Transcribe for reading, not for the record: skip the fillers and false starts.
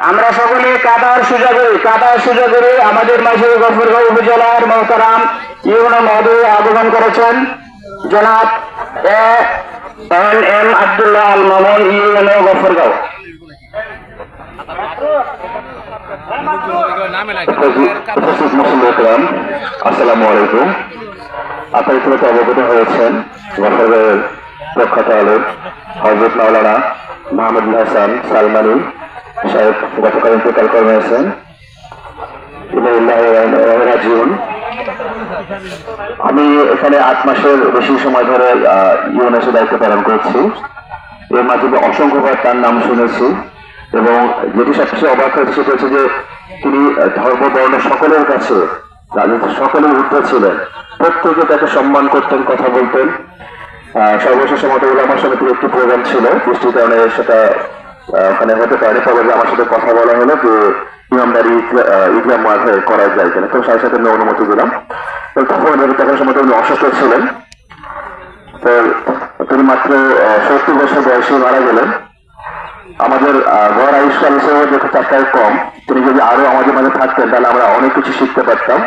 আমরা সকলে কাদার সুজা করে আমাদের মাঝে গফরগাঁও উপজেলার মোহতারাম ইউনো মহোদয় আগমন করেছেন জনাব এম আব্দুল্লাহ আল মামুন ইউনো গফরগাঁও। আসসালামু আলাইকুম। আপনার ইতিমধ্যে অবগত হয়েছেন গফরগাঁওয়ের প্রখ্যাত আলেম হযরত মাওলানা মাহমুদুল হাসান সালমানি সাহেব গতকাল ইন্তেকাল করে হয়েছেন। আমি এখানে 8 মাসের বেশি সময় ধরে ইউএনএসএ দায়িত্ব পালন করছি। এর মাধ্যমে অসংখ্যবার তার নাম শুনেছি এবং যেটি সবচেয়ে অবাক হয়েছে সেটা হচ্ছে যে তিনি ধর্ম বর্ণ সকলের কাছে সকলের ঊর্ধ্বে ছিলেন, প্রত্যেকে তাকে সম্মান করতেন, কথা বলতেন। সর্বশেষ মতগুলো আমার সাথে একটি প্রোগ্রাম ছিল, বৃষ্টির কারণে সেটা ওখানে হতে পারে, তবে আমার সাথে কথা বলা হলো যে ইমামদারি ঈদগাহ মাঠে করা যায় কিনা, তো সাথে সাথে আমি অনুমতি দিলাম। তখন সময় উনি অসুস্থ ছিলেন, তো তিনি মাত্র 70 বছর বয়সে মারা গেলেন। আমাদের গড় আয়ুষ্কাল হিসেবে যত টাকায় কম, তিনি যদি আরো আমাদের মাঝে থাকতেন তাহলে আমরা অনেক কিছু শিখতে পারতাম।